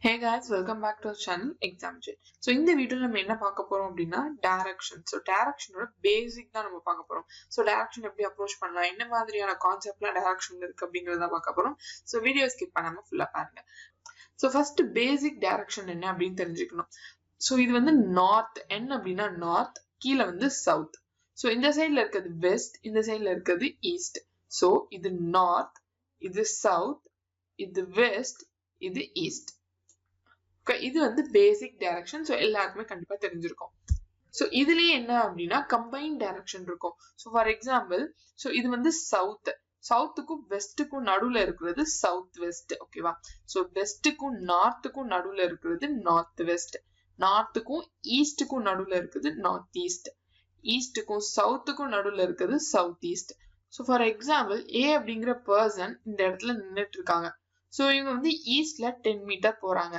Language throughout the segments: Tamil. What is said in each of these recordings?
Hey guys, welcome back to our channel Exam Jet. So இந்த வீடியோல நம்ம என்ன பார்க்க போறோம் அப்படின்னா direction. So directionோட basic தான் நம்ம பார்க்க போறோம். So direction எப்படி approach பண்ணலாம், என்ன மாதிரியான கான்செப்ட்ல direction இருக்கு அப்படிங்கறத பார்க்க போறோம். So வீடியோ ஸ்கிப் பண்ணாம ஃபுல்லா பாருங்க. So first basic direction என்ன அப்படின்னு தெரிஞ்சுக்கணும். So இது வந்து north, என்ன அப்படின்னா north, கீழ வந்து south. So இந்த சைடுல இருக்குது west, இந்த சைடுல இருக்குது east. So இது north, இது south, இது west, இது east. இது வந்து பேசிக் டைரக்ஷன். சோ எல்லாருக்குமே கண்டிப்பா தெரிஞ்சிருக்கும். சோ இதுலயே என்ன அப்படின்னா கம்பைன் டைரக்ஷன் இருக்கும். சோ ஃபார் எக்ஸாம்பிள், சோ இது வந்து சவுத், சவுத்துக்கும் வெஸ்டுக்கும் நடுவுல இருக்கிறது சவுத் வெஸ்ட். ஓகேவா? சோ வெஸ்டுக்கும் நார்த்துக்கும் நடுவுல இருக்கிறது நார்த் வெஸ்ட், நார்த்துக்கும் ஈஸ்டுக்கும் நடுவுல இருக்குது நார்த் ஈஸ்ட், ஈஸ்டுக்கும் சவுத்துக்கும் நடுவுல இருக்கிறது south east. So for example, A அப்படிங்கிற பர்சன் இந்த இடத்துல நின்றுட்டு இருக்காங்க. சோ இவங்க வந்து ஈஸ்ட்ல 10 மீட்டர் போறாங்க.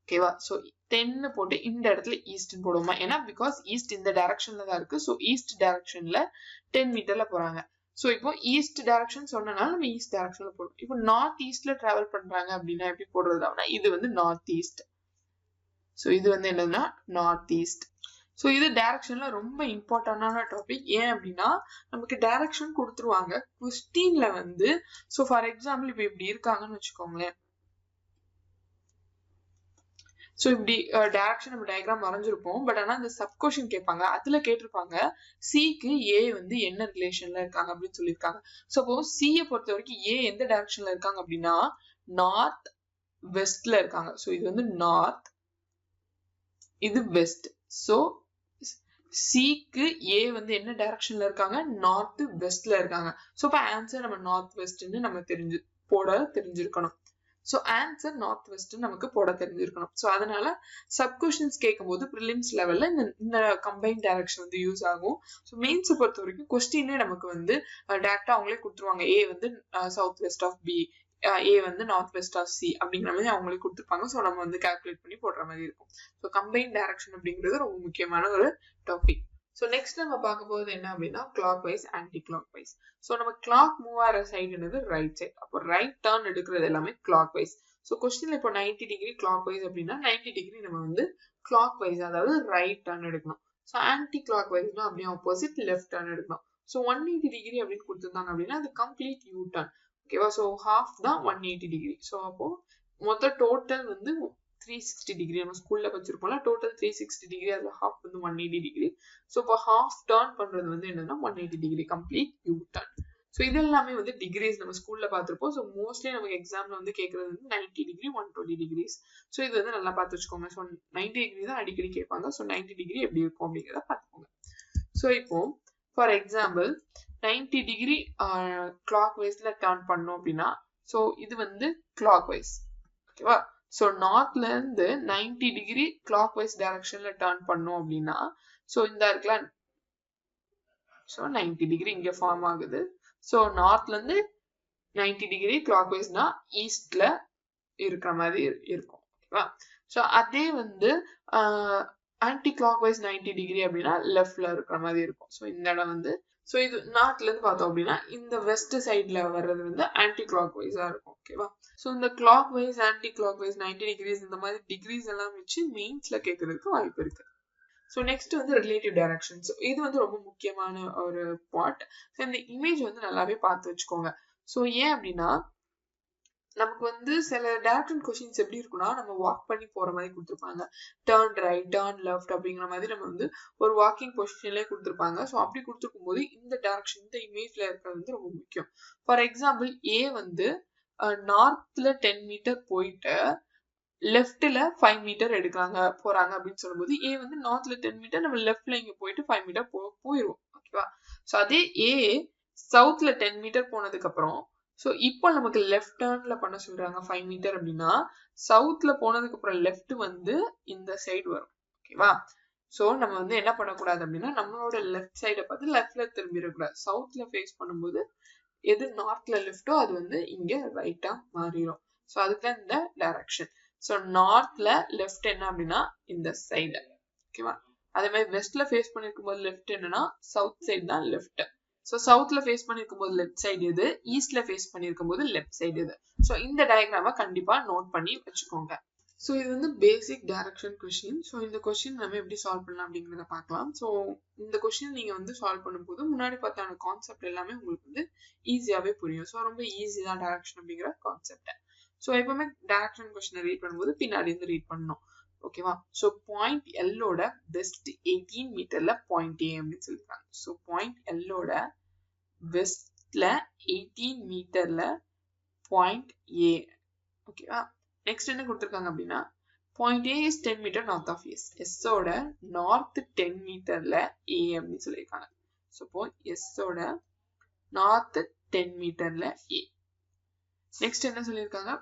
ஓகேவா? சோ 10 போட்டு இந்த இடத்துல ஈஸ்ட் போடுவோமா? ஏன்னா பிகாஸ் ஈஸ்ட் இந்த டைரக்ஷன்ல தான் இருக்கு. சோ ஈஸ்ட் டைரக்ஷன்ல 10 மீட்டர்ல போறாங்க. சோ இப்போ ஈஸ்ட் டைரக்ஷன் சொன்னனால நம்ம ஈஸ்ட் டைரக்ஷன்ல போடுவோம். இப்போ நார்த் ஈஸ்ட்ல டிராவல் பண்றாங்க அப்படின்னா எப்படி போடுறது அப்படின்னா இது வந்து நார்த் ஈஸ்ட். சோ இது வந்து என்னன்னா நார்த் ஈஸ்ட். சோ இது டைரக்ஷன்ல ரொம்ப இம்பார்ட்டன்டான டாபிக். ஏன் அப்படின்னா நமக்கு டைரக்ஷன் கொடுத்துருவாங்க கொஸ்டின்ல வந்து. சோ ஃபார் எக்ஸாம்பிள் இப்போ இப்படி இருக்காங்கன்னு வச்சுக்கோங்களேன். சோ இப்படி டைரக்ஷன் நம்ம டயக்ராம் வரைஞ்சிருப்போம். பட் ஆனா இந்த சப் கொஸ்டின் கேட்பாங்க, அதுல கேட்டிருப்பாங்க சிக்கு ஏ வந்து என்ன ரிலேஷன்ல இருக்காங்க அப்படின்னு சொல்லியிருக்காங்க. சப்போஸ் சியை பொறுத்த வரைக்கும் ஏ எந்த டைரக்ஷன்ல இருக்காங்க அப்படின்னா நார்த் வெஸ்ட்ல இருக்காங்க. சோ இது வந்து நார்த், இது வெஸ்ட். சோ சிக்கு ஏ வந்து என்ன டைரக்ஷன்ல இருக்காங்க, நார்த் வெஸ்ட்ல இருக்காங்க. சோ இப்ப ஆன்சர் நம்ம நார்த் வெஸ்ட்னு நம்ம போட தெரிஞ்சிருக்கணும். சோ ஆன்சர் நார்த் வெஸ்ட் நமக்கு போட தெரிஞ்சிருக்கணும். சோ அதனால சப் கொஸ்டின்ஸ் கேட்கும்போது ப்ரிலிம்ஸ் லெவல்ல இந்த கம்பைன் டைரக்ஷன் வந்து யூஸ் ஆகும். சோ மெயின்ஸ் பொறுத்த வரைக்கும் கொஸ்டினே நமக்கு வந்து டைரக்டா அவங்களே கொடுத்துருவாங்க. ஏ வந்து சவுத் வெஸ்ட் ஆஃப் பி, ஏ வந்து நார்த் வெஸ்ட் ஆஃப் சி அப்படிங்கிற மாதிரி அவங்களே கொடுத்துருப்பாங்க. ஸோ நம்ம வந்து கால்குலேட் பண்ணி போடுற மாதிரி இருக்கும். ஸோ கம்பைன் டைரக்ஷன் அப்படிங்கிறது ரொம்ப முக்கியமான ஒரு டாபிக். ஸோ நெக்ஸ்ட் நம்ம பார்க்க போகிறது என்ன அப்படின்னா clockwise, anticlockwise. ஸோ நம்ம கிளாக் மூவ் ஆகிற சைடு என்னது ரைட் சைட். அப்போ ரைட் டர்ன் எடுக்கிறது எல்லாமே கிளாக் வைஸ். ஸோ கொஸ்டின்ல இப்போ 90 டிகிரி கிளாக் வைஸ் அப்படின்னா 90 டிகிரி நம்ம வந்து கிளாக் வைஸ், அதாவது ரைட் டர்ன் எடுக்கணும். ஸோ ஆன்டி கிளாக் வைஸ்னா அப்படியே ஆப்போசிட் லெஃப்ட் டர்ன் எடுக்கணும். ஸோ 180 டிகிரி அப்படின்னு கொடுத்துருந்தாங்க அப்படின்னா அது கம்ப்ளீட் யூ டர்ன். ஓகேவா? ஸோ ஹாஃப் தான் 180 டிகிரி. ஸோ அப்போ மொத்தம் டோட்டல் வந்து 360 டிகிரி. நம்ம ஸ்கூல்ல வச்சிருப்போம்ல டோட்டல் 360 டிகிரி, அதுல ஹாஃப் வந்து 180 டிகிரி. ஸோ இப்போ ஹாஃப் டர்ன் பண்றது வந்து என்னன்னா 180 degree complete you turn. So இது எல்லாமே வந்து டிகிரிஸ் நம்ம ஸ்கூல்ல பார்த்துருப்போம். ஸோ மோஸ்ட்லி நமக்கு எக்ஸாம்ல வந்து கேட்கறது வந்து 90 டிகிரி 120 டிகிரிஸ். ஸோ இது வந்து நல்லா பார்த்து வச்சுக்கோங்க. ஸோ 90 டிகிரி தான் அடிக்கடி கேட்பாங்க. ஸோ 90 டிகிரி எப்படி இருக்கும் அப்படிங்கிறத பார்த்துக்கோங்க. ஸோ இப்போ ஃபார் எக்ஸாம்பிள் 90 டிகிரி கிளாக் வைஸ்ல டர்ன் பண்ணோம் அப்படின்னா ஸோ இது வந்து கிளாக் வைஸ். ஓகேவா? ஸோ நார்த்ல இருந்து 90 டிகிரி கிளாக் வைஸ் டைரக்ஷன்ல டர்ன் பண்ணோம் அப்படின்னா ஸோ இந்த இருக்கலாம். ஸோ 90 டிகிரி இங்க ஃபார்ம் ஆகுது. ஸோ நார்த்ல இருந்து 90 டிகிரி கிளாக் வைஸ்னா ஈஸ்ட்ல இருக்கிற மாதிரி இருக்கும். ஓகேவா? ஸோ அதே வந்து ஆன்டி கிளாக் வைஸ் 90 டிகிரி அப்படின்னா லெஃப்ட்ல இருக்கிற மாதிரி இருக்கும். ஸோ இந்த இடம் வந்து ஸோ இது நார்த்ல இருந்து பார்த்தோம் அப்படின்னா இந்த வெஸ்ட் சைட்ல வர்றது வந்து ஆன்டி கிளாக் வைஸா இருக்கும். ஓகேவா? ஸோ இந்த clockwise, anticlockwise, 90 degrees இந்த மாதிரி டிகிரிஸ் எல்லாம் வச்சு மெயின்ஸ்ல கேட்கறதுக்கு வாய்ப்பு இருக்கு. ஸோ நெக்ஸ்ட் வந்து ரிலேட்டிவ் டைரக்ஷன். ஸோ இது வந்து ரொம்ப முக்கியமான ஒரு பார்ட். ஸோ இந்த இமேஜ் வந்து நல்லாவே பார்த்து வச்சுக்கோங்க. ஸோ ஏன் அப்படின்னா நமக்கு வந்து சில டைரக்ஷன் கொஸ்டின்ஸ் எப்படி இருக்குன்னா நம்ம வாக் பண்ணி போற மாதிரி கொடுத்துருப்பாங்க. டர்ன் ரைட், டர்ன் லெஃப்ட் அப்படிங்கிற மாதிரி நம்ம வந்து ஒரு வாக்கிங் பொசிஷன்லேயே கொடுத்துருப்பாங்க. ஸோ அப்படி கொடுத்துருக்கும் போது இந்த டைரக்ஷன், இந்த இமேஜ்ல இருக்கிறது வந்து ரொம்ப முக்கியம். ஃபார் எக்ஸாம்பிள் ஏ வந்து நார்த்ல 10 மீட்டர் போயிட்டு லெஃப்ட்ல 5 மீட்டர் போறாங்க அப்படின்னு சொல்லும்போது ஏ வந்து நார்த்ல 10 மீட்டர், நம்ம லெஃப்ட்ல இங்க போயிட்டு 5 மீட்டர் போயிடும். ஓகேவா? ஸோ அதே ஏ சவுத்ல 10 மீட்டர் போனதுக்கு அப்புறம் ஸோ இப்போ நமக்கு லெஃப்ட் டர்ன்ல பண்ண சொல்றாங்க 5 மீட்டர் அப்படின்னா சவுத்ல போனதுக்கு அப்புறம் லெஃப்ட் வந்து இந்த சைடு வரும். ஓகேவா? ஸோ நம்ம வந்து என்ன பண்ணக்கூடாது அப்படின்னா நம்மளோட லெஃப்ட் சைடை பார்த்து லெஃப்ட்ல திரும்பிடக்கூடாது. சவுத்ல ஃபேஸ் பண்ணும்போது எது நார்த்ல லெஃப்டோ அது வந்து இங்க ரைட்டா மாறிடும். ஸோ அதுக்கு தான் இந்த டைரக்ஷன். ஸோ நார்த்ல லெஃப்ட் என்ன அப்படின்னா இந்த சைடு. ஓகேவா? அதே மாதிரி வெஸ்ட்ல ஃபேஸ் பண்ணிருக்கும் போது லெஃப்ட் என்னன்னா சவுத் சைடு தான் லெஃப்ட். ஸோ சவுத்ல ஃபேஸ் பண்ணிருக்கும் போது லெஃப்ட் சைடு எது, ஈஸ்ட்ல ஃபேஸ் பண்ணிருக்கும் போது லெஃப்ட் சைடு எது. ஸோ இந்த டயக்ராம கண்டிப்பா நோட் பண்ணி வச்சுக்கோங்க. ஸோ இது வந்து பேசிக் டைரக்ஷன் கொஸ்டின். ஸோ இந்த கொஸ்டின் நம்ம எப்படி சால்வ் பண்ணலாம் அப்படிங்கிறத பார்க்கலாம். ஸோ இந்த கொஸ்டின் நீங்க வந்து சால்வ் பண்ணும்போது முன்னாடி பார்த்தான கான்செப்ட் எல்லாமே உங்களுக்கு வந்து ஈஸியாவே புரியும். ஸோ ரொம்ப ஈஸி தான் டைரக்ஷன் அப்படிங்கிற கான்செப்ட். ஸோ எப்பவுமே டைரக்ஷன் கொஸ்டினை ரீட் பண்ணும்போது பின்னாடி இருந்து ரீட் பண்ணணும். ஓகேவா? ஸோ பாயிண்ட் எல்லோட பெஸ்ட் 18 மீட்டர்ல பாயிண்ட் ஏ அப்படின்னு சொல்லியிருக்காங்க. ஸோ பாயிண்ட் எல்லோட வெஸ்ட்ல 18 மீட்டர்ல பாயிண்ட் ஏ. ஓகேவா? நெக்ஸ்ட் என்ன கொடுத்துருக்காங்க அப்படின்னா point A is 10 metre north of S. எஸ்ஸோட நார்த் 10 மீட்டர்ல ஏ அப்படின்னு சொல்லியிருக்காங்க. ஸோ இப்போ எஸ்ஸோட நார்த் 10 மீட்டர்ல ஏ. நெக்ஸ்ட் என்ன சொல்லியிருக்காங்க,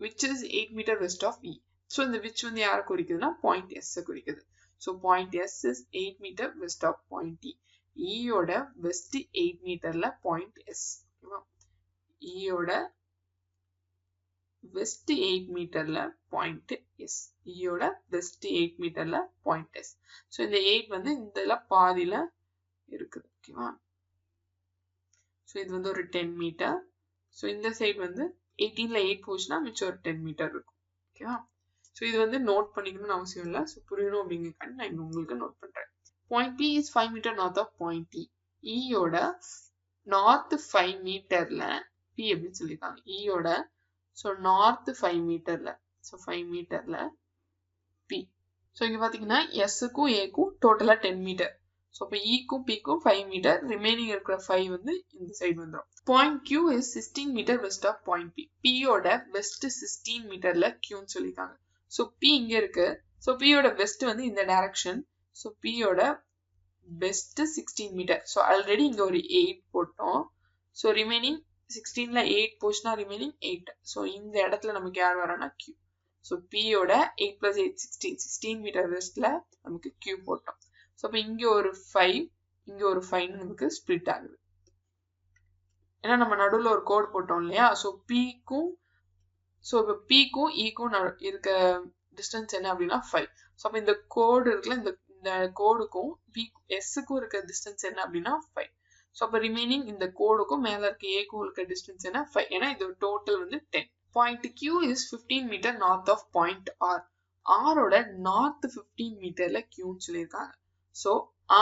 which is 8 metre west of E. So இந்த விச் வந்து யாரை குறிக்குதுன்னா பாயிண்ட் எஸ் குறிக்குது. So point S is 8 metre west of point E. இயோட வெஸ்ட் 8 மீட்டர்ல பாயிண்ட் எஸ். ஓகேவா? இயோட வெஸ்ட் 8 மீட்டர்ல பாயிண்ட் எஸ். இயோட வெஸ்ட் 8 மீட்டர்ல பாயிண்ட் எஸ். ஸோ இந்த 8 வந்து இந்த பாதியில இருக்குது. ஓகேவா? ஸோ இது வந்து ஒரு 10 மீட்டர். ஸோ இந்த சைடு வந்து 18ல 8 போச்சுன்னா மிச்சம் ஒரு 10 மீட்டர் இருக்கும். ஓகேவா? ஸோ இது வந்து நோட் பண்ணிக்கணும்னு அவசியம் இல்லை. ஸோ புரியணும் அப்படிங்கிறக்காண்டி நான் இங்க உங்களுக்கு நோட் பண்றேன். Point B is 5 metre north of point D. இயோட நார்த் 5 மீட்டர்ல பி அப்படின்னு சொல்லியிருக்காங்க. இயோட ஸோ நார்த் 5 மீட்டர்ல, ஸோ 5 மீட்டர்ல பி. ஸோ இங்க பாத்தீங்கன்னா எஸ்ஸுக்கும் ஏக்கும் டோட்டலா 10 மீட்டர். ஸோ இப்போ இக்கும் பிக்கும் 5 மீட்டர், ரிமைனிங் இருக்கிற 5 வந்து இந்த சைடு வந்துடும். Point Q is 16 metre west of point B. பியோட வெஸ்ட் 16 மீட்டர்ல கியூன்னு சொல்லியிருக்காங்க. ஸோ பி இங்க இருக்கு. ஸோ பியோட வெஸ்ட் வந்து இந்த டைரக்ஷன். ஸோ பியோட வெஸ்ட் 16 மீட்டர். ஸோ ஆல்ரெடி இங்க ஒரு 8 போட்டோம். ஸோ ரிமைனிங் 16ல 8 போச்சுன்னா ரிமைனிங் 8. ஸோ இந்த இடத்துல நமக்கு யார் வரோம்னா கியூ. ஸோ பியோட 8 + 8 16 மீட்டர் வெஸ்ட்ல நமக்கு கியூ போட்டோம். ஸோ அப்போ இங்க ஒரு 5 இங்க ஒரு 5 நமக்கு ஸ்ப்ளிட் ஆகுது. ஏன்னா நம்ம நடுவில் ஒரு கோடு போட்டோம் இல்லையா? ஸோ பிக்கும் இப்போ பிக்கும் இக்கும் இருக்க டிஸ்டன்ஸ் என்ன அப்படின்னா 5. ஸோ அப்போ இந்த கோடு இருக்குல்ல, இந்த கோடுக்கும் பி எஸ்ஸுக்கும் இருக்க டிஸ்டன்ஸ் என்ன அப்படின்னா 5. ஸோ அப்போ ரிமைனிங் இந்த கோடுக்கும் மேல இருக்க ஏக்கும் இருக்க டிஸ்டன்ஸ் என்ன 5. ஏன்னா இது டோட்டல் வந்து 10. Point Q is 15 metre north of point R. ஆரோட நார்த் 15 மீட்டர்ல கியூன்னு சொல்லியிருக்காங்க. ஸோ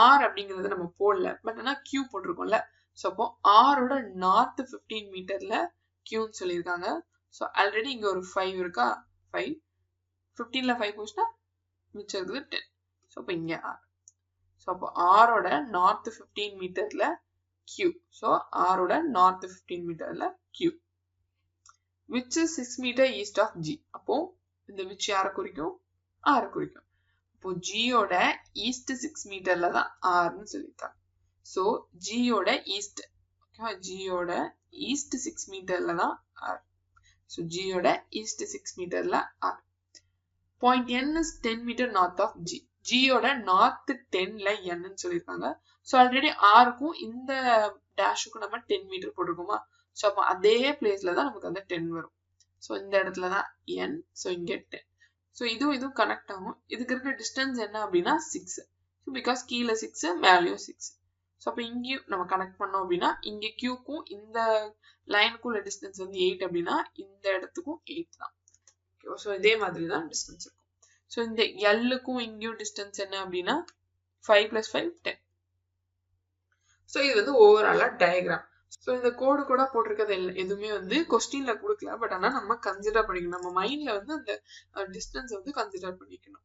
ஆர் அப்படிங்கறது நம்ம போடல, பட் ஆனா கியூ போட்டிருக்கோம்ல. ஸோ அப்போ ஆரோட நார்த் 15 மீட்டர்ல கியூன்னு சொல்லியிருக்காங்க. ஸோ ஆல்ரெடி இங்க ஒரு 5 இருக்கா, 5 15ல 5 போச்சுன்னா மிச்சம் இருக்குது 10. ஸோ அப்போ இங்க ஆர். ஸோ அப்போ ஆரோட நார்த் 15 மீட்டர்ல கியூ. ஸோ ஆரோட நார்த் 15 மீட்டர்ல Q. Which is 6 metre east of G. அப்போ இந்த விச் யாரை குறிக்கும், ஆரை குறிக்கும். இப்போ ஜியோட ஈஸ்ட் 6 மீட்டர்ல தான் ஆர்னு சொல்லியிருக்காங்க. ஸோ ஜியோட ஈஸ்ட், ஜியோட ஈஸ்ட் 6 மீட்டர்ல தான் ஆர். ஸோ ஜியோட ஈஸ்ட் 6 மீட்டர்ல R. Point N is 10 metre north of G. ஜியோட நார்த் 10ல என்னன்னு சொல்லியிருக்காங்க. ஸோ ஆல்ரெடி ஆருக்கும் இந்த டேஷுக்கும் நம்ம 10 மீட்டர் போட்டிருக்கோமா? ஸோ அப்போ அதே பிளேஸ்ல தான் நமக்கு அந்த 10 வரும். ஸோ இந்த இடத்துல தான் என். ஸோ இங்க 10. ஸோ இதுவும் கனெக்ட் ஆகும். இதுக்கு இருக்கிற டிஸ்டன்ஸ் என்ன அப்படின்னா 6. ஸோ பிகாஸ் கீழே 6 மேலேயும் 6. ஸோ அப்போ இங்கேயும் நம்ம கனெக்ட் பண்ணோம் அப்படின்னா இங்க கியூக்கும் இந்த லைனுக்கும் உள்ள டிஸ்டன்ஸ் வந்து 8 அப்படின்னா இந்த இடத்துக்கும் 8 தான். ஸோ இதே மாதிரி தான் டிஸ்டன்ஸ் இருக்கும். ஸோ இந்த எல்லுக்கும் இங்கேயும் டிஸ்டன்ஸ் என்ன அப்படின்னா 5 + 5 10. ஸோ இது வந்து ஓவராலா டயக்ராம். ஸோ இந்த கோடு கூட போட்டிருக்கிறது எதுவுமே வந்து கொஸ்டின்ல கொடுக்கல, பட் ஆனால் நம்ம கன்சிடர் பண்ணிக்கணும். நம்ம மைண்ட்ல வந்து அந்த டிஸ்டன்ஸ் வந்து கன்சிடர் பண்ணிக்கணும்.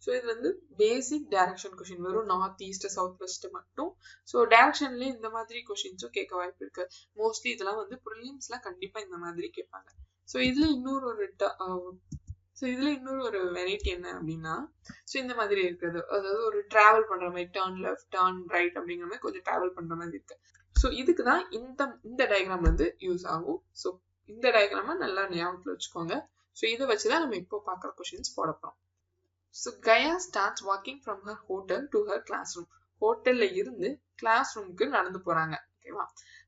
ஸோ இது வந்து பேசிக் டைரக்ஷன் கொஸ்டின், வெறும் நார்த் ஈஸ்ட் சவுத் வெஸ்ட் மட்டும். ஸோ டைரக்ஷன்லேயே இந்த மாதிரி கொஸ்டின்ஸும் கேட்க வாய்ப்பு இருக்கு. மோஸ்ட்லி இதெல்லாம் வந்து ப்ரிலிம்ஸ்ல கண்டிப்பா இந்த மாதிரி கேட்பாங்க. ஸோ இதுல இன்னொரு ஒரு வெரைட்டி என்ன அப்படின்னா, ஸோ இந்த மாதிரி இருக்கிறது, அதாவது ஒரு டிராவல் பண்ற மாதிரி, டர்ன் லெஃப்ட் டர்ன் ரைட் அப்படிங்கிற மாதிரி கொஞ்சம் டிராவல் பண்ற மாதிரி இருக்கு. ஸோ இதுக்கு தான் இந்த டயக்ராம் வந்து யூஸ் ஆகும். ஸோ இந்த டயக்ராம நல்லா ஞாபகத்தில் வச்சுக்கோங்க. ஸோ இதை வச்சுதான் நம்ம இப்போ பார்க்குற கொஸ்டின்ஸ் போட போறோம். So Gaya starts walking from her hotel to her classroom. ஹோட்டல்ல இருந்து கிளாஸ் ரூமுக்கு நடந்து போறாங்க. ஓகேவா?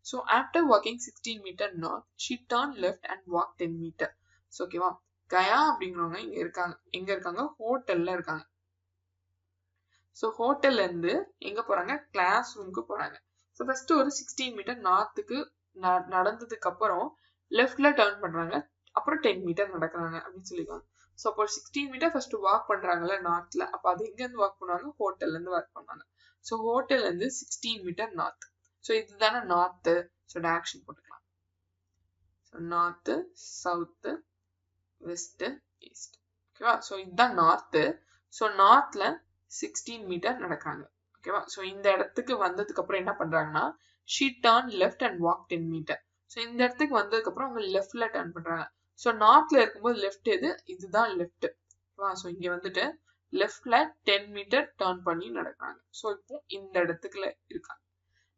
So after walking 16 metre north she turn left and walk 10 metre. So ஓகேவா? கயா அப்படிங்கிறவங்க எங்க இருக்காங்க, ஹோட்டல்ல இருக்காங்க. ஸோ ஹோட்டல்ல இருந்து எங்க போறாங்க, கிளாஸ் ரூமுக்கு போறாங்க. ஸோ ஃபர்ஸ்ட் ஒரு 16 மீட்டர் நார்த்துக்கு நடந்ததுக்கு அப்புறம் லெஃப்ட்ல டர்ன் பண்றாங்க அப்புறம் 10 மீட்டர் நடக்கிறாங்க அப்படின்னு சொல்லிருக்காங்க. ஸோ அப்போ 16 மீட்டர் ஃபர்ஸ்ட் வாக் பண்றாங்கல்ல நார்த்ல, அப்ப அது எங்க இருந்து வாக் பண்ணுவாங்க, ஹோட்டல்ல இருந்து வாக் பண்ணுவாங்க. ஸோ ஹோட்டல்ல இருந்து 16 மீட்டர் நார்த். ஸோ இதுதானே நார்த். ஸோ டைரக்ஷன் போட்டுக்கலாம். So north, south, west, east. ஓகேவா? ஸோ இதுதான் நார்த். ஸோ நார்த்ல 16 மீட்டர் நடக்கிறாங்க. ஓகேவா? ஸோ இந்த இடத்துக்கு வந்ததுக்கு அப்புறம் என்ன பண்றாங்கன்னா she turned left and walked 10 meter. So இந்த இடத்துக்கு வந்ததுக்கு அப்புறம் அவங்க லெஃப்ட்ல டர்ன் பண்றாங்க. ஸோ நார்த்ல இருக்கும்போது லெஃப்ட் எது, இதுதான் லெஃப்ட். ஸோ இங்க வந்துட்டு லெஃப்ட்ல 10 மீட்டர் டர்ன் பண்ணி நடக்கிறாங்க. ஸோ இப்போ இந்த இடத்துக்குள்ள இருக்காங்க.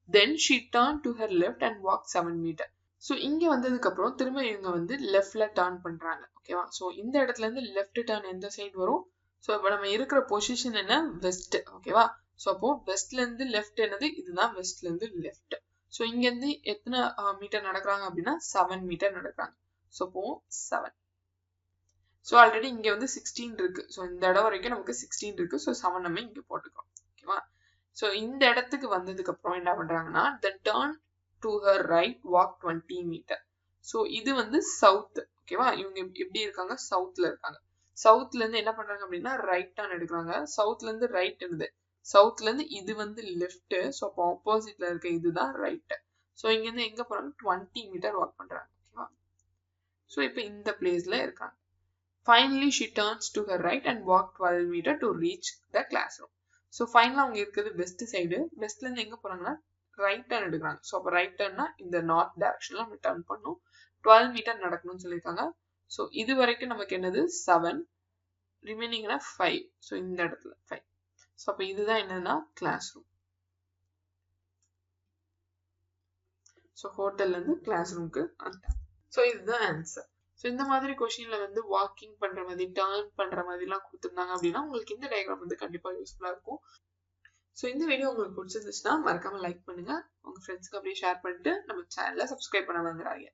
தென் she turned to her left and walked 7 meter. So இங்க வந்ததுக்கு அப்புறம் திரும்ப இவங்க வந்து லெஃப்ட்ல டர்ன் பண்றாங்க. ஓகேவா? ஸோ இந்த இடத்துல இருந்து லெஃப்ட் டர்ன் எந்த சைடு வரும்? ஸோ இப்போ நம்ம இருக்கிற பொசிஷன் என்ன, வெஸ்ட். ஓகேவா? ஸோ அப்போ வெஸ்ட்ல இருந்து லெஃப்ட் என்னது, இதுதான் வெஸ்ட்ல இருந்து லெஃப்ட். ஸோ இங்க இருந்து எத்தனை மீட்டர் நடக்கிறாங்க அப்படின்னா 7 மீட்டர் நடக்கிறாங்க. ஸோ அப்போ 7. ஸோ ஆல்ரெடி இங்க வந்து 16 இருக்கு. ஸோ இந்த இடம் வரைக்கும் நமக்கு 16 இருக்கு. ஸோ 7 நம்ம இங்க போட்டுக்கிறோம். ஓகேவா? ஸோ இந்த இடத்துக்கு வந்ததுக்கு அப்புறம் என்ன பண்றாங்கன்னா the turn to her right walk 20 meter. So இது வந்து சவுத். ஓகேவா? இவங்க எப்படி இருக்காங்க, சவுத்ல இருக்காங்க. சவுத்ல இருந்து என்ன பண்றாங்க அப்படின்னா ரைட் டர்ன் எடுக்கிறாங்க. சவுத்ல இருந்து ரைட் என்னது, சவுத்ல இருந்து இது வந்து லெஃப்ட். ஸோ அப்போ ஆப்போசிட்ல இருக்க இதுதான் ரைட். ஸோ இங்க இருந்து எங்க போறாங்க, 20 மீட்டர் வாக் பண்றாங்க. ஓகேவா? ஸோ இப்போ இந்த பிளேஸ்ல இருக்காங்க. Finally she turns to her right and walk 12 meter to reach the classroom. So ஃபைனலா அவங்க இருக்கிறது வெஸ்ட் சைடு. வெஸ்ட்ல இருந்து எங்க போறாங்கன்னா ரைட் டர்ன் எடுக்கிறாங்க. ஸோ அப்போ ரைட் டர்ன்னா இந்த நார்த் டைரக்ஷன்ல நம்ம டர்ன் பண்ணும். 12 மீட்டர் நடக்கணும்னு சொல்லியிருக்காங்க. ஸோ இது வரைக்கும் நமக்கு என்னது 7, ரிமைனிங்னா 5. ஸோ இந்த இடத்துல 5. ஸோ அப்போ இதுதான் என்னன்னா கிளாஸ் ரூம். ஸோ ஹோட்டல்ல இருந்து கிளாஸ் ரூமுக்கு வந்துட்டாங்க. ஸோ இதுதான் ஆன்சர். ஸோ இந்த மாதிரி கொஸ்டின்ல வந்து வாக்கிங் பண்ற மாதிரி, டர்ன் பண்ற மாதிரிலாம் கொடுத்துருந்தாங்க அப்படின்னா உங்களுக்கு இந்த டயக்ராம் வந்து கண்டிப்பா யூஸ்ஃபுல்லா இருக்கும். ஸோ இந்த வீடியோ உங்களுக்கு பிடிச்சிருந்துச்சுன்னா மறக்காம லைக் பண்ணுங்க, உங்க ஃப்ரெண்ட்ஸ்க்கு அப்படியே ஷேர் பண்ணிட்டு நம்ம சேனலை சப்ஸ்கிரைப் பண்ண வந்துடாதீங்க.